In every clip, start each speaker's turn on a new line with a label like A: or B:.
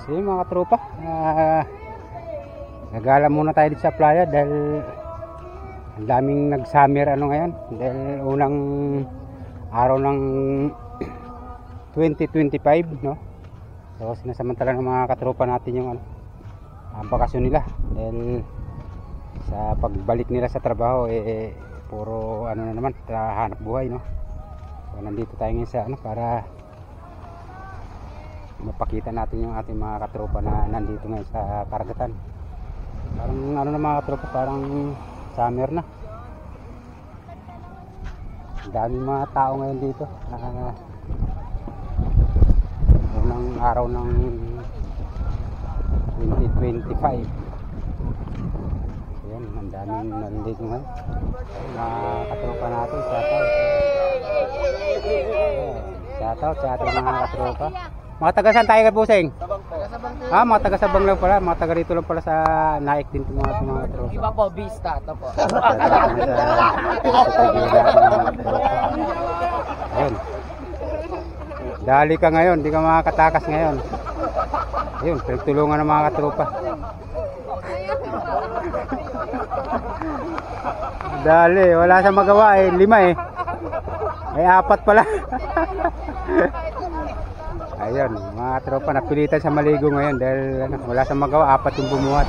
A: So yun mga katropa, nagala muna tayo dito sa playa dahil ang daming nag-summer ngayon dahil unang araw ng 2025, no? So sinasamantala ng mga katropa natin yung ang bakasyon nila dahil sa pagbalik nila sa trabaho puro na naman hanap buhay, no? So nandito tayo ngayon sa para mapakita natin yung ating mga katropa na nandito ngayon sa karagatan. Parang na mga katropa, parang summer na. Ang daming mga tao ngayon dito. Unang araw ng 2025. Ayan, ang daming nandito ngayon. Mga katropa natin, shoutout sa ating mga katropa. Mga taga saan tayo kay Buseng? Mga taga Sabang lang pala. Mga taga rito lang pala sa Naik din mga katropa.
B: Iba po, Vista. Ito po.
A: Ayun. Dali ka ngayon, di ka makakatakas ngayon. Ayun, pinagtulungan ng mga katropa. Dali, wala sa magawa 5 ay 4 pala. Ayun, mga tropa, napilitan sa maligo ngayon dahil wala sa magawa, 4 yung bumuhat.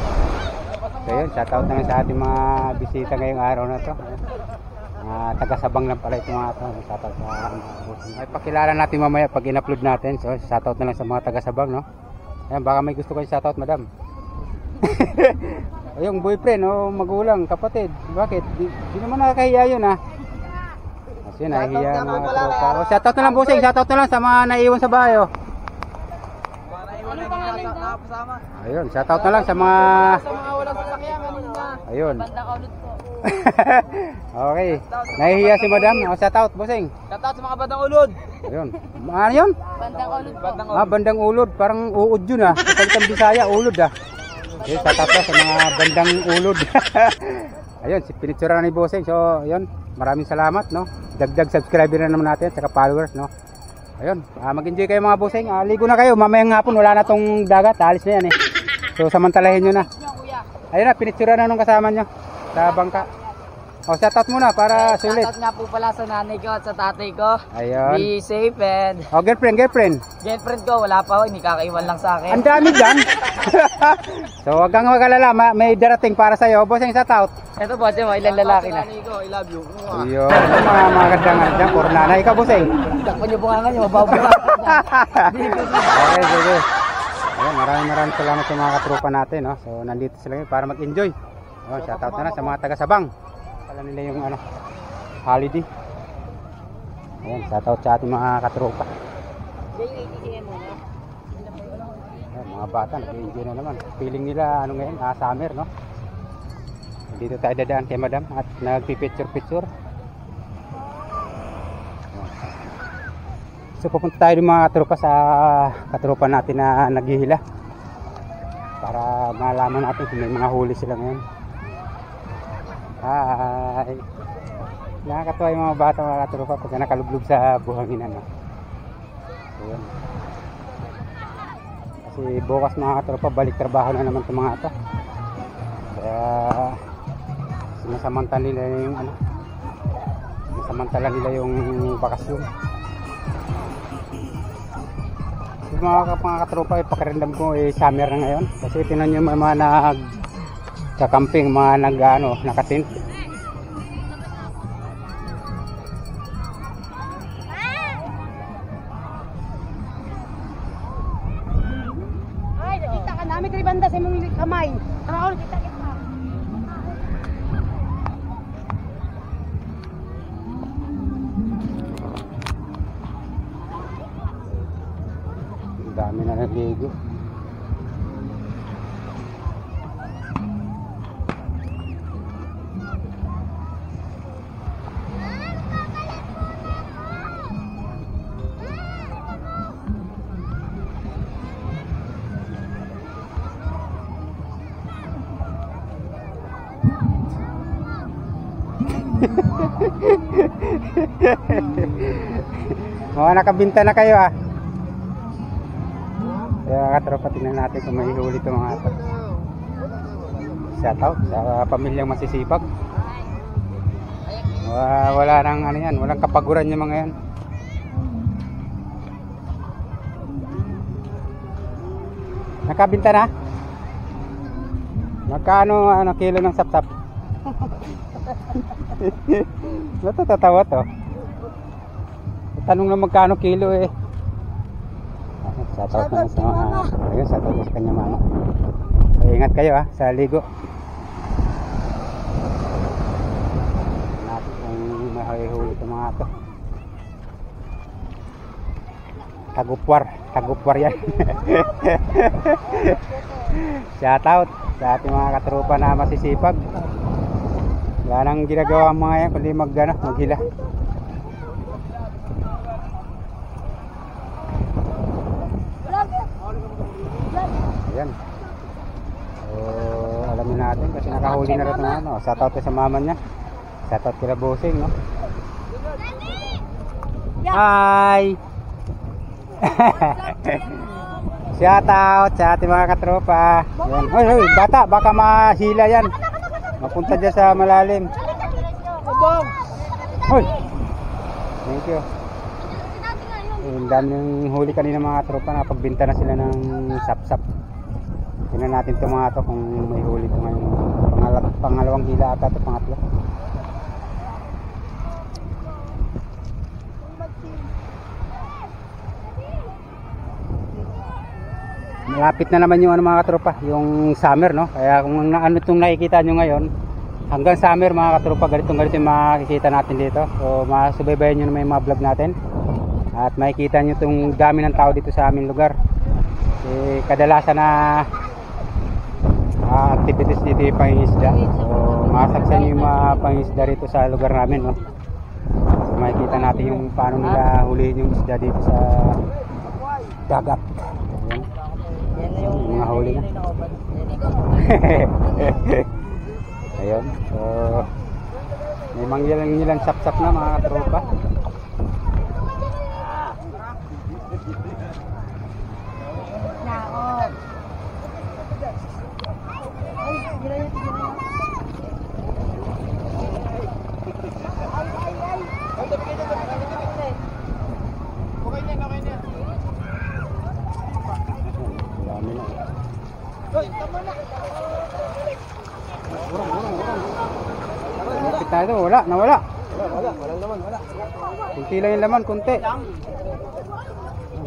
A: So yun, shoutout naman sa ating mga bisita ngayong araw na to. Taga-Sabang lang pala ito mga to. Shoutout sa ay pakilala natin mamaya pag in-upload natin. So shoutout na lang sa mga taga-Sabang, no? Ayan, baka may gusto kayo shoutout, madam. Yung boyfriend o magulang, kapatid, bakit? Di naman nakakahiya yun, ha? Kasi nahihiya mga tropa. Shoutout na lang, Buseng, shoutout na lang sa mga naiiwan sa bahay, oh. Ayun, shoutout na lang sa mga
B: walang sasakyan,
A: ayun.
B: bandang ulod po.
A: Okay, nahihiya si madam. Shoutout, Buseng.
B: Shoutout sa mga bandang ulod.
A: Ayun, ano yun?
B: Bandang ulod po.
A: Bandang ulod, parang uod yun, ha. Kapalitan Bisaya, ulod, ha. Okay, shoutout na sa mga bandang ulod. Ayun, si pinitsura ni Buseng. So, ayun, maraming salamat, no. Dagdag subscriber na naman natin, saka followers, no. Ayun, mag-enjoy kayo mga Buseng. Ligo na kayo, mamayang hapon wala na tong dagat, alis na yan, eh. So, samantalahin nyo na. Ayun na, pinitsura na nung kasama nyo sa bangka. Shoutout muna para sulit.
B: Shoutout nga po pala sa nanay ko at sa tatay ko.
A: Ayun.
B: Be safe and
A: Girlfriend.
B: girlfriend ko, wala pa ho, hindi kakaiwan lang sa akin.
A: Ang dami dyan. So, wag kang mag-alala, may darating para sa'yo. Buseng, shoutout.
B: Ito po, may ilang lalaki na.
C: Nanay ko, I love you.
A: Ayun, mga magandang dyan, puro nanay ka, Buseng.
B: Takpan niyo bunga niyo, mababuha.
A: Okay, sige. Ayun, maraming salamat sa mga katropa natin, no? So, nandito sila ngayon para mag-enjoy. Shoutout na lang sa mga taga-Sabang. Pala nila yung holiday. Ayun, shoutout sa ating mga katropa. Ayun, mga bata, nag-enjoy na naman. Feeling nila, ngayon, summer, no? Dito tayo dadaan kay madam at nagpipicture. So pupunta tayo ng mga katropa sa katropa natin na naghihila para malaman natin kung may mga huli sila ngayon. Hi! Nakakatuwa yung mga bata, mga katropa, pagka nakalublog sa buhangin, no? So, yun. Kasi bukas mga katropa, balik trabaho na naman itong mga ito. Kaya sinasamantala nila yung bakasyon. Yung mga katropa, pakiramdam ko summer na ngayon kasi tinan nyo mga nag-camping, mga nakatint.
D: Ay, kita ka namin dari banda sa imong kamay. Tara, kita.
A: Dami na nagligo. Mga nakabinta na kayo, ah. Kaya katropa, tingnan natin kung may huli ito mga ito. Shout out sa pamilyang masisipag. Wala nang ano yan, walang kapaguran yung mga yan. Nakabinta na? Magkano kilo ng sapsap? Natatawa to. Tanong na magkano kilo eh. Shoutout na sa mga ayun, shoutout sa kanya mama. Ingat kayo sa ligo. Natin kung mahihuli ito mga to. Tagupwar yan. Shoutout sa ating mga katropa na masisipag. Wala nang ginagawa ang mga yan kundi maghila. Ayan. So, alamin natin kasi nakahuli na rin ng shoutout sa mama niya. Shoutout kila Bossing, no? Hi! Shoutout sa ating mga katropa. Ayan. Hoy, bata, baka mahila yan. Mapunta dyan sa malalim. Hoy! Thank you. Ang dami ng huli kanina mga tropa, napagbinta na sila ng sapsap. Tingnan natin ito mga to kung may huli ito ngayon. Pangalawang hila ata ito, pangatlo. Malapit na naman yung mga katropa, yung summer, no? Kaya kung ano itong nakikita nyo ngayon, hanggang summer mga katropa, ganito yung makikita natin dito. So masubaybayan nyo na may mga vlog natin. At makikita nyo itong dami ng tao dito sa aming lugar. Kadalasan na activities dito yung pangingisda. So masaksan nyo yung mga pangingisda rito sa lugar namin, no? So makikita natin yung paano nila hulihin yung isda dito sa dagat. Ayan. Mga huli na. Ayun. So may mangyalang sap-sap na mga katropa. Tayo, nawala. Walang laman, wala. Kunti lang yung laman, kunti. Ang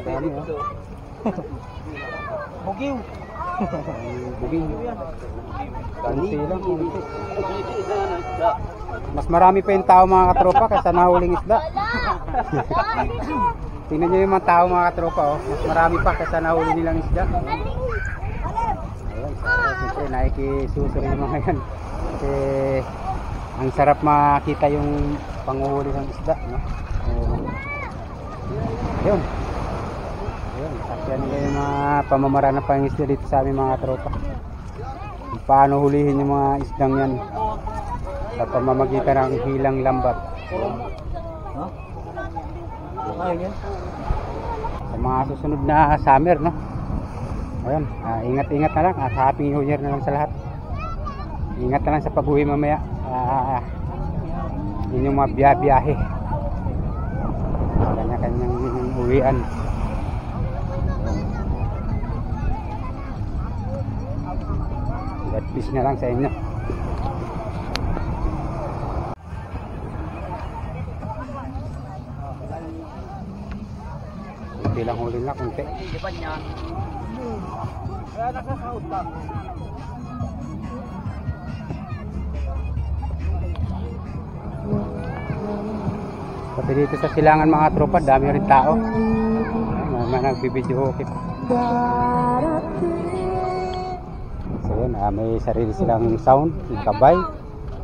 A: dami, Bugiw. Bugiw. Kunti lang, kunti. Mas marami pa yung tao mga katropa kaysa nahuling isda. Tingnan nyo yung mga tao mga katropa, mas marami pa kaysa nahuli nilang isda. Ayan, siyempre nakikisusuri yung mga yan. Kasi ang sarap makita yung panguhuli ng isda, no? Ayun. Ayun, sakyan nila yung mga pamamaraan ng pangisda dito sa aming mga tropa. Paano hulihin yung mga isdang yan sa pamamagitan ng hilang lambat. Sa mga susunod na summer, no? Ayun, ingat-ingat na lang at happy new year na lang sa lahat. Ingat na lang sa pag-uwi mamaya. Yun yung mga biyahe kanya-kanyang uwian. God peace na lang sa inyo. Kunti lang huli na, kunti. Kaya nakakaut ka. Pati dito sa silangan mga tropa, dami rin tao. May nagbibideo okay. So yun, may sarili silang sound, yung kabay.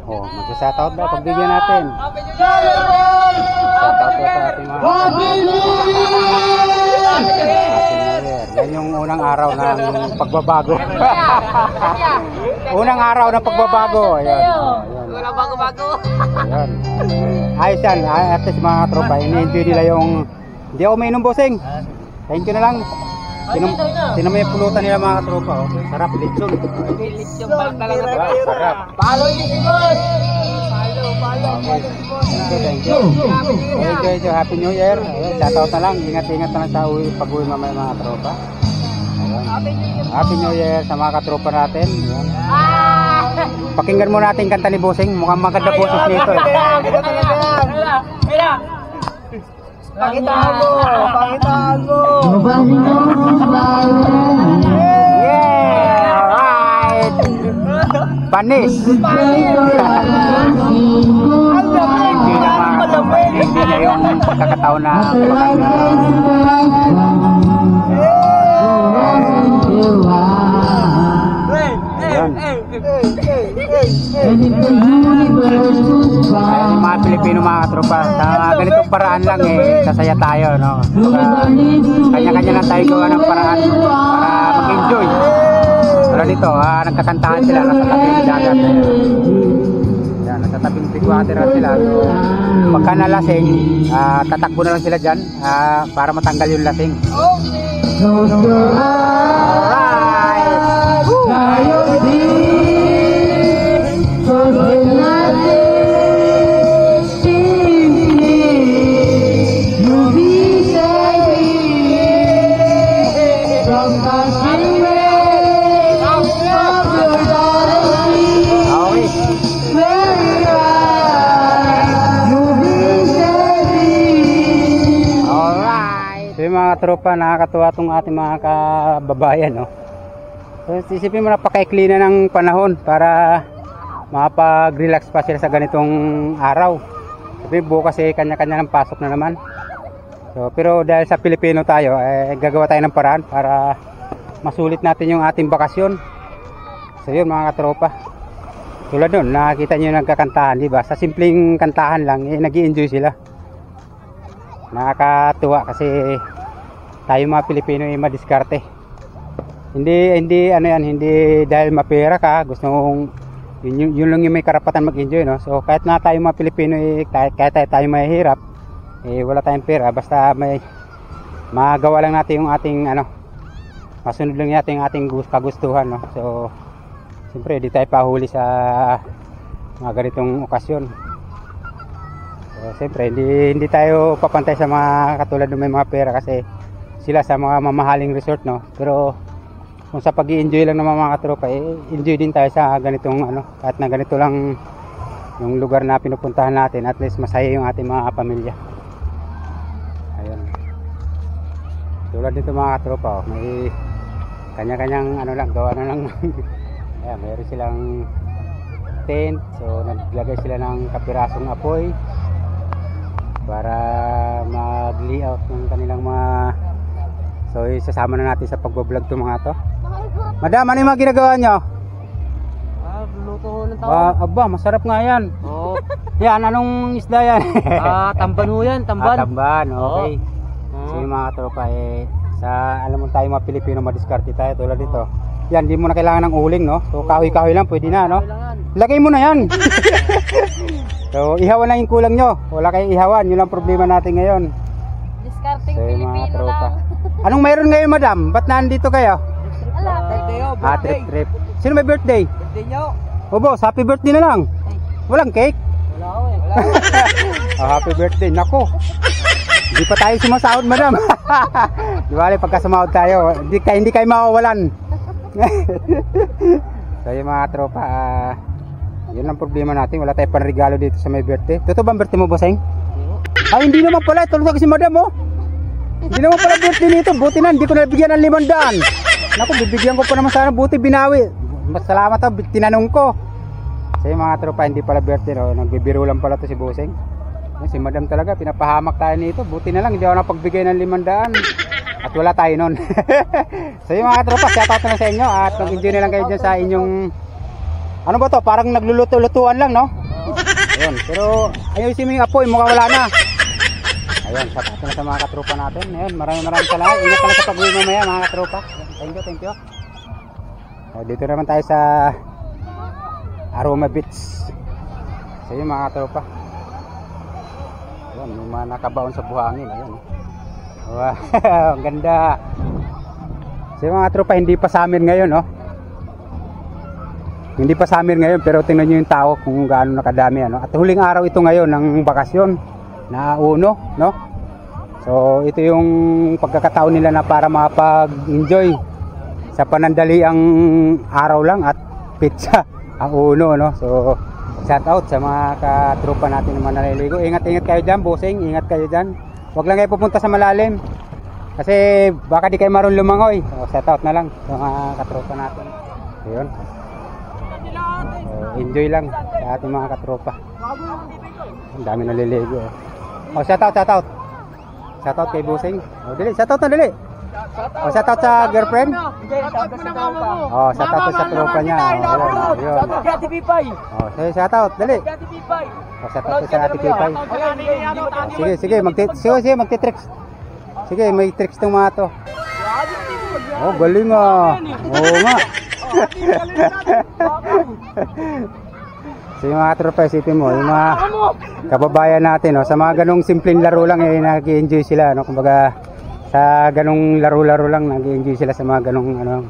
A: Mag-shoutout ba? Pagbigyan natin. Shoutout po sa ating mga yan yung unang araw ng pagbabago. Unang araw ng pagbabago. Ayan.
B: Wala bago-bago.
A: Ayan. Ayos yan. At least mga tropa, ini-enjoy nila yung... Hindi ako mainom, Bossing. Thank you na lang. Tinan mo yung pulutan nila mga katropa. Oh. Sarap, lechon.
B: Pilit yung balat talaga.
A: Wow, sarap.
B: Follow niyo si boss!
A: Thank you. Thank you. Happy New Year. Ayun, shoutout na lang. Ingat-ingat na lang sa pag-uwi mamaya mga katropa. Ayun. Happy New Year sa mga katropa natin. Ayun. Pakinggan mo natin kanta ni Bossing. Mukhang maganda boses nito.
B: Pakitaan mo!
A: Yeah! Alright! Panis! Hindi na yung pagkakataon na yung mga Pilipino mga katropa sa ganitong paraan lang sasaya tayo, no? Kanya-kanya lang tayo gawa ng paraan para mag-enjoy. Wala dito, nagkakantahan sila nasa tabing dagat. Yan, nasa tabing big water sila. Pagka nalasing, tatakbo na lang sila dyan para matanggal yung lasing. Mga tropa, nakakatuwa itong ating mga kababayan, no? So, isipin mo, napakaikli na ng panahon para makapag-relax pa sila sa ganitong araw. Sabi, bukas kanya-kanya ng pasok na naman. So, pero dahil sa Pilipino tayo, gagawa tayo ng paraan para masulit natin yung ating bakasyon. So yun mga katropa, tulad nun, nakakita nyo yung nagkakantahan, diba? Sa simpleng kantahan lang, nag-i-enjoy sila. Nakakatuwa kasi tayo mga Pilipino madiskarte. Hindi ano yan, hindi dahil mapera ka, gusto mong yun lang yung may karapatan mag-enjoy, no? So kahit na tayo mga Pilipino kahit tayo mahihirap, wala tayong pera, basta may magawa lang natin yung ating masunod lang natin yung ating kagustuhan, no? So siyempre di tayo pahuli sa mga ganitong okasyon. So, siyempre, hindi tayo papantay sa mga katulad ng may mga pera kasi sila sa mga mamahaling resort, no? Pero kung sa pag-i-enjoy lang ng mga katropa, enjoy din tayo sa ganitong kahit na ganito lang yung lugar na pinupuntahan natin, at least masaya yung ating mga pamilya. Ayun. Tulad nito mga katropa, may kanya-kanyang lang, gawa na lang. Ayan, mayroon silang tent, so naglagay sila ng kapirasong apoy para mag-layout ng kanilang mga, so isasama na natin sa pagbablog itong mga to. Madam, ano yung mga ginagawa nyo?
B: Luluto ho ng tawag.
A: Aba, masarap nga yan.
B: Oo.
A: Yan, anong isda yan?
B: Tamban ho yan, tamban.
A: Tamban, okay. So yung mga tropa, alam mo tayo mga Pilipino, madiskarte tayo tulad dito. Yan, di mo na kailangan ng uling, no? So kahoy-kahoy lang, pwede na, no? Lagay mo na yan. So ihawan lang yung kulang nyo. Wala kayong ihawan, yun ang problema natin ngayon.
D: Discarding
A: So yung mga
D: Pilipino
A: tropa,
D: lang.
A: anong mayroon ngayon madam? Ba't nandito kayo?
B: Birthday.
A: Trip. Sino may birthday?
B: Birthday nyo.
A: O boss, happy birthday na lang. Walang cake?
B: Wala ho eh.
A: Happy birthday. Nako, hindi pa tayo sumasahod madam. Di bali, pagka sumahod tayo, hindi kayo mawawalan. So yung mga tropa, yun ang problema natin, wala tayong panregalo dito sa may birthday. Totoo ba ang birthday mo, bossing? Ay, hindi naman pala, tulog ako si madam, oh. Hindi naman pala birthday nito, buti na, hindi ko nabigyan ng 500. Naku, bibigyan ko pa naman sana, buti binawi. Mas salamat ha, tinanong ko. So yung mga tropa, hindi pala birthday, no? Nagbibiro lang pala to si bossing. Si madam talaga, pinapahamak tayo nito, buti na lang, hindi ako napagbigay ng 500. At wala tayo nun. So yung mga tropa, shoutout na sa inyo at mag-enjoy na lang kayo dyan sa inyong, ano ba to, parang nagluluto-lutuan lang, no? Ayun, pero ayusin mo yung apoy, mukhang wala na. Ayun, shoutout na sa mga katropa natin. Ayun, maraming salamat. Ingat ka na sa pag-uwi mamaya mga katropa. Thank you. So, dito naman tayo sa Aroma Beach. So yung mga katropa, ayun, yung mga nakabaon sa buhangin. Ayun, wow, ang ganda. So yung mga tropa, hindi pa summer ngayon, no? Hindi pa summer ngayon, pero tingnan nyo yung tao kung gaano nakadami, ano? At huling araw ito ngayon ng bakasyon na uno, no? So ito yung pagkakataon nila na para makapag-enjoy sa panandaliang araw lang at pizza ang uno, no? So shout out sa mga katropa natin na naliligo. Ingat-ingat kayo dyan, bossing. Ingat kayo dyan. Huwag lang kayo pupunta sa malalim. Kasi baka di kayo marunong lumangoy. So shout out na lang sa mga katropa natin. Ayun. So, enjoy lang sa ating mga katropa. Ang dami naliligo. Oh, shout out, shout out. Shout out kay bossing. Oh, dili, shout out na dili. Oh, shout out sa girlfriend. Oh, shout out sa tropa niya. Oh, ayun. Oh, shout out, dali. Oh, shout out sa Ate Kipay. Sige, magti-tricks. Sige, may tricks tong mga to. Oh, galing ah. Oo nga. So yung mga tropa, isipin mo, yung mga kababayan natin, no, sa mga ganong simpleng laro lang, nag-enjoy sila, no, kumbaga sa ganong laro-laro lang, nag-enjoy sila sa mga ganong, ano.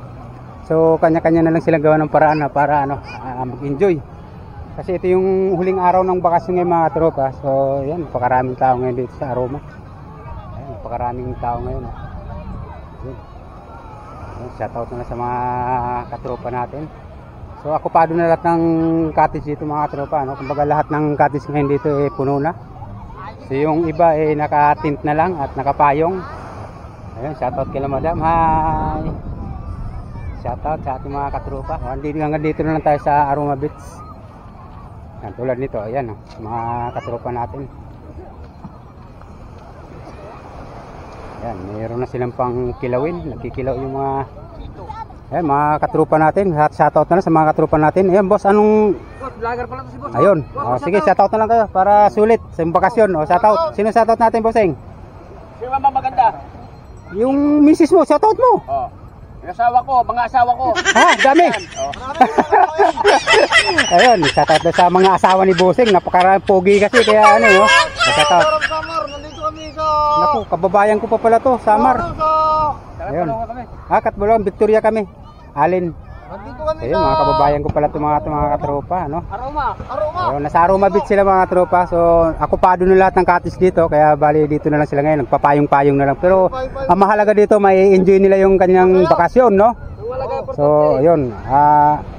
A: So kanya-kanya na lang silang gawa ng paraan na para, ano, mag-enjoy. Kasi ito yung huling araw ng bakasyon ng mga tropa. So yan, napakaraming tao ngayon dito sa Aroma. Ayan, napakaraming tao ngayon, no. Shoutout na lang sa mga katropa natin. So akupado na lahat ng cottage dito mga katropa, no? Kumbaga lahat ng cottage ngayon dito puno na. So yung iba naka-tint na lang at nakapayong. Ayun, shoutout kay Madam. Hi. Shoutout sa ating mga katropa. Hanggang dito na lang tayo sa Aroma Beach. Yan, tulad nito, ayan, no? Mga katropa natin. Yan, mayroon na silang pang kilawin. Nagkikilaw yung mga ayan, mga katropa natin. Shoutout na lang sa mga katropa natin. Ayan, boss, anong
B: Vlogger pala to si boss.
A: ayun, sige, shoutout na lang kayo para sulit sa bakasyon. Shoutout. Sino shoutout natin, bossing?
B: Sino ba maganda?
A: Yung misis mo, shoutout mo.
B: Oh. Yung asawa ko, mga asawa ko.
A: Ha, dami. Ayun, shoutout na sa mga asawa ni bossing. Napakarami pogi kasi kaya ano, no? Shoutout.
B: Nandito kami sa
A: Naku, kababayan ko pa pala to, Samar. Ayun. Katbulong, Victoria kami. Alin.
B: Nandito kami
A: Ayun, mga kababayan ko pala to mga katropa, no?
B: Aroma.
A: Ayun, nasa Aroma Beach sila mga tropa. So, akupado na lahat ng cottage dito. Kaya bali dito na lang sila ngayon. Nagpapayong-payong na lang. Pero, ang mahalaga dito, may enjoy nila yung kanyang bakasyon, no? So, ayun.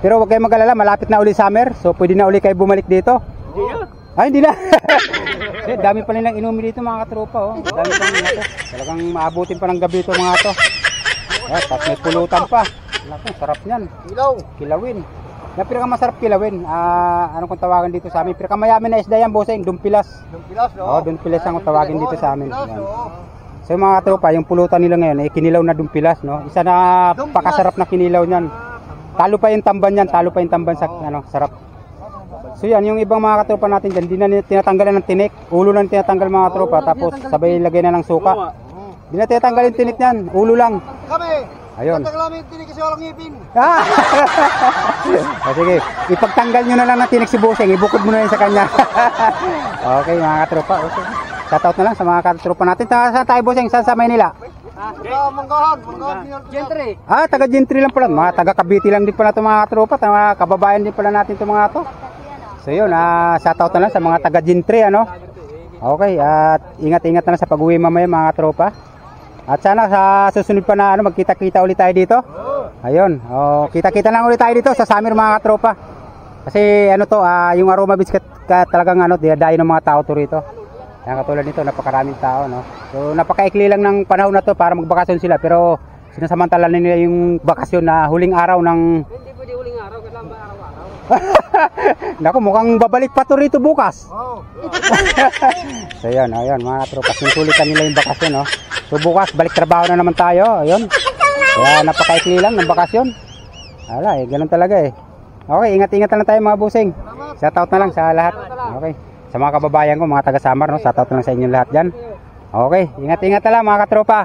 A: Pero huwag kayong mag-alala. Malapit na uli summer. So, pwede na uli kayo bumalik dito. Ay, hindi na. Dami pa nilang inumi dito mga katropa, oh. Dami pa nila to. Talagang maabutin pa ng gabi ito mga to. Tapos may pulutan pa. Naku, sarap niyan. Kilawin. Yung pinakamasarap kilawin. Anong kung tawagan dito sa amin? Pinakamayamin na isda yan, bossing. Dumpilas.
B: Dumpilas, no?
A: Oo, dumpilas ang tawagin dito sa amin. Yan. So yung mga tropa, yung pulutan nila ngayon, kinilaw na dumpilas, no? Isa na pakasarap na kinilaw niyan. Talo pa yung tamban niyan, talo pa yung tamban sa sarap. So yan, yung ibang mga katropa natin dyan, di na tinatanggalan ng tinik. Ulo lang tinatanggal mga tropa, tapos sabay lagay na ng suka. Di na tinatanggal yung tinik niyan, ulo lang.
B: Kami.
A: Ayun.
B: Tatanggal yung tinik kasi walang ngipin.
A: Sige, ipagtanggal nyo na lang ng tinik si bossing, ibukod mo na yun sa kanya. Okay mga katropa, okay. Shoutout na lang sa mga katropa natin. Saan tayo, bossing? Saan sa Maynila?
B: Manggahan. Gentry.
A: Taga Gentry lang pala. Mga taga Cavite lang din pala itong mga katropa. Mga kababayan din pala natin itong mga to. So yun, shoutout na lang sa mga taga Gentry, ano? Okay, at ingat-ingat na lang sa pag-uwi mamaya mga katropa. At sana sa susunod pa na magkita-kita ulit tayo dito. Ayun, kita-kita lang ulit tayo dito sa summer mga katropa. Kasi yung Aroma Beach talagang dinadayo ng mga tao to rito. Yan, katulad nito, napakaraming tao, no. So napakaikli lang ng panahon na to para magbakasyon sila, pero sinasamantala nila yung bakasyon na huling araw ng
B: Hindi pwede huling araw, kailangan ba araw-araw?
A: Naku, mukhang babalik pa to rito bukas.
B: Oo.
A: So yan, ayun mga tropa, sinusulitan nila yung bakasyon, no. So bukas balik trabaho na naman tayo, ayun. Kaya napakaikli lang ng bakasyon. Wala ganun talaga eh. Okay, ingat-ingat na lang tayo mga busing. Shoutout na lang sa lahat. Okay. Sa mga kababayan ko, mga taga Samar, no, shoutout na lang sa inyo lahat diyan. Okay, ingat-ingat na lang mga katropa.